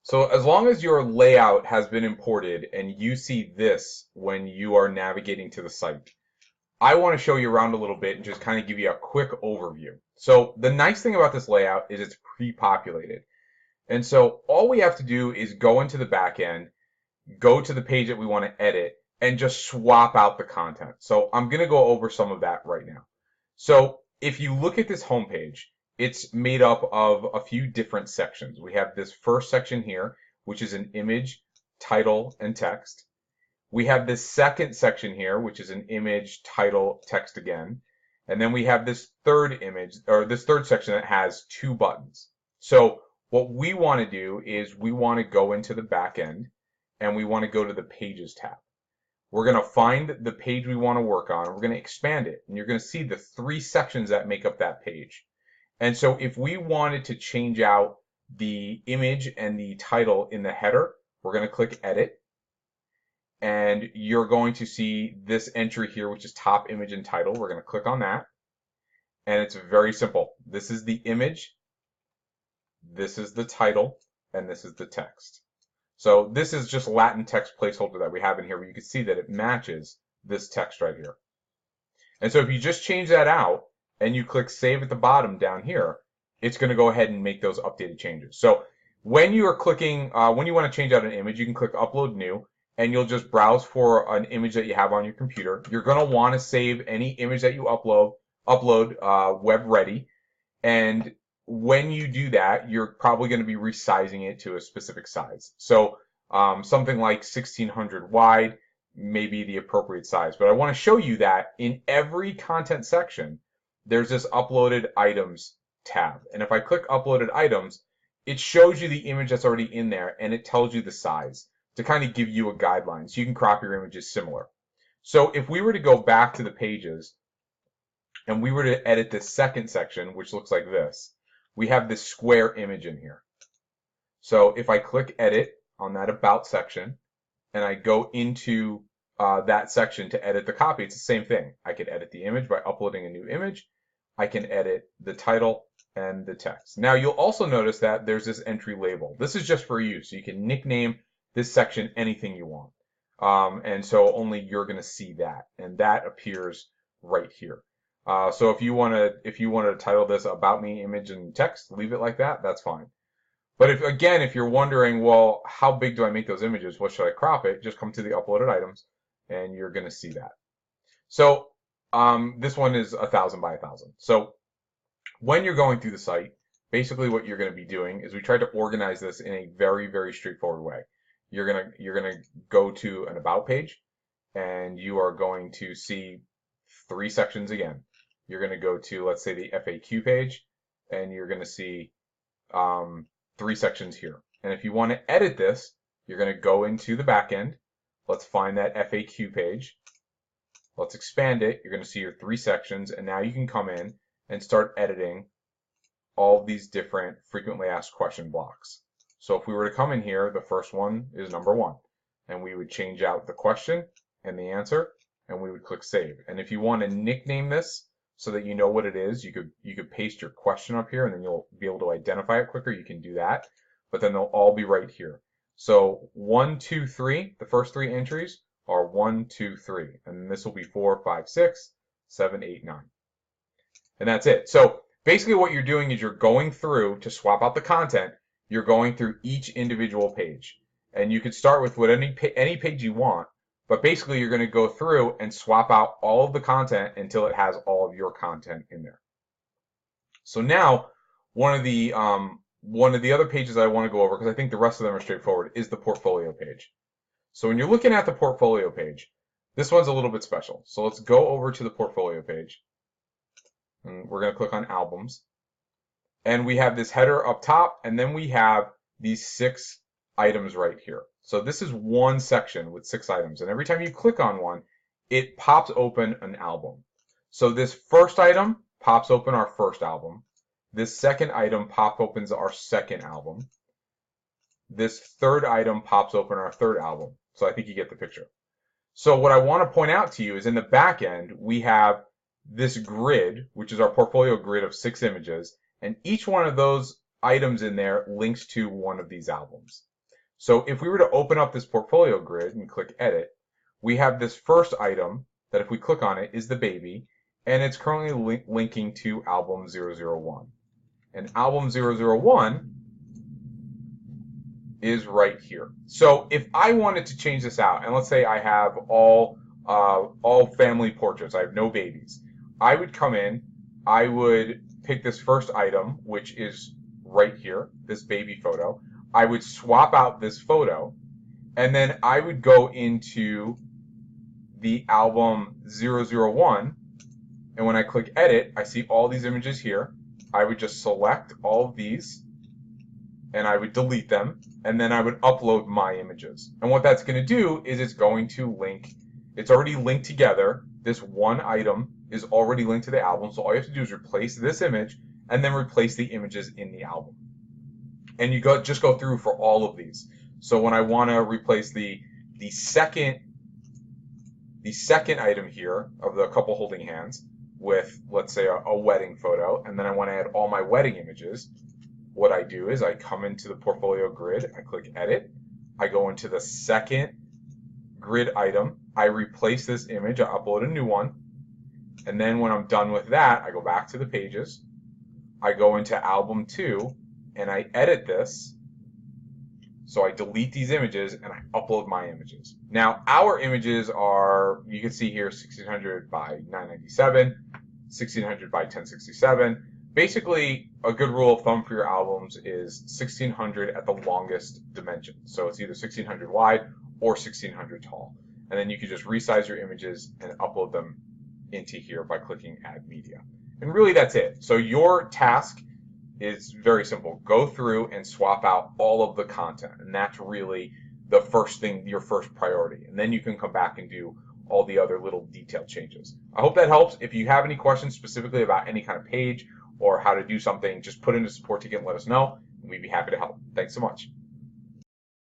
So as long as your layout has been imported and you see this when you are navigating to the site, I want to show you around a little bit and just kind of give you a quick overview. So the nice thing about this layout is it's pre-populated. And so all we have to do is go into the back end, go to the page that we want to edit, and just swap out the content. So I'm going to go over some of that right now. So if you look at this homepage, it's made up of a few different sections. We have this first section here, which is an image, title, and text. We have this second section here, which is an image, title, text again. And then we have this third image, or this third section that has two buttons. So what we want to do is we want to go into the back end and we want to go to the Pages tab. We're going to find the page we want to work on. We're going to expand it, and you're going to see the three sections that make up that page. And so if we wanted to change out the image and the title in the header, we're going to click Edit. And you're going to see this entry here, which is top image and title. We're going to click on that. And it's very simple. This is the image, this is the title, and this is the text. So this is just Latin text placeholder that we have in here, where you can see that it matches this text right here. And so if you just change that out and you click Save at the bottom down here, it's going to go ahead and make those updated changes. So when you are clicking, when you want to change out an image, you can click Upload New, and you'll just browse for an image that you have on your computer. You're going to want to save any image that you upload web ready. And when you do that, you're probably going to be resizing it to a specific size. So something like 1600 wide may be the appropriate size. But I want to show you that in every content section, there's this Uploaded Items tab. And if I click Uploaded Items, it shows you the image that's already in there, and it tells you the size to kind of give you a guideline so you can crop your images similar. So if we were to go back to the pages and we were to edit this second section, which looks like this, we have this square image in here. So if I click Edit on that About section and I go into that section to edit the copy, it's the same thing. I can edit the image by uploading a new image. I can edit the title and the text. Now you'll also notice that there's this entry label. This is just for you, so you can nickname this section anything you want. And so only you're going to see that, and that appears right here. So if you want to title this About Me image and text, leave it like that, that's fine. But if you're wondering, well, how big do I make those images? What should I crop it? Just come to the uploaded items and you're going to see that. So this one is 1000 by 1000. So when you're going through the site, basically what you're going to be doing is we tried to organize this in a very, very straightforward way. You're gonna go to an About page, and you are going to see three sections again. You're going to go to, let's say, the FAQ page, and you're going to see three sections here. And if you want to edit this, you're going to go into the back end. Let's find that FAQ page. Let's expand it. You're going to see your three sections, and now you can come in and start editing all of these different frequently asked question blocks. So if we were to come in here, the first one is number 1, and we would change out the question and the answer, and we would click Save. And if you want to nickname this so that you know what it is, you could paste your question up here, and then you'll be able to identify it quicker. You can do that, but then they'll all be right here. So 1, 2, 3, the first three entries are 1, 2, 3, and this will be 4, 5, 6, 7, 8, 9, and that's it. So basically what you're doing is you're going through to swap out the content. You're going through each individual page, and you could start with any page you want, but basically you're going to go through and swap out all of the content until it has all of your content in there. So now one of the other pages I want to go over, because I think the rest of them are straightforward, is the portfolio page. So when you're looking at the portfolio page, this one's a little bit special. So let's go over to the portfolio page, and we're going to click on Albums. And we have this header up top, and then we have these 6 items right here. So this is one section with 6 items, and every time you click on one, it pops open an album. So this first item pops open our first album. This second item opens our second album. This third item pops open our third album. So I think you get the picture. So what I want to point out to you is in the back end, we have this grid, which is our portfolio grid of 6 images, and each one of those items in there links to one of these albums. So if we were to open up this portfolio grid and click edit, we have this first item that if we click on it is the baby, and it's currently linking to album 001. And album 001 is right here. So if I wanted to change this out, and let's say I have all family portraits, I have no babies, I would come in, I would pick this first item, which is right here, this baby photo. I would swap out this photo, and then I would go into the album 001, and when I click edit, I see all these images here. I would just select all of these, and I would delete them, and then I would upload my images. And what that's going to do is it's going to link, it's already linked together. This one item is already linked to the album, so all you have to do is replace this image and then replace the images in the album. And you just go through for all of these. So when I want to replace the second item here of the couple holding hands with, let's say, a wedding photo, and then I want to add all my wedding images, what I do is I come into the portfolio grid, I click edit, I go into the second grid item, I replace this image, I upload a new one, and then when I'm done with that, I go back to the pages, I go into album 2, and I edit this, so I delete these images and I upload my images. Now our images are, you can see here, 1600 by 997, 1600 by 1067. Basically, a good rule of thumb for your albums is 1600 at the longest dimension. So it's either 1600 wide or 1600 tall. And then you can just resize your images and upload them into here by clicking Add Media. And really that's it. So your task is very simple. Go through and swap out all of the content. And that's really the first thing, your first priority. And then you can come back and do all the other little detail changes. I hope that helps. If you have any questions specifically about any kind of page or how to do something, just put in a support ticket and let us know, and we'd be happy to help. Thanks so much.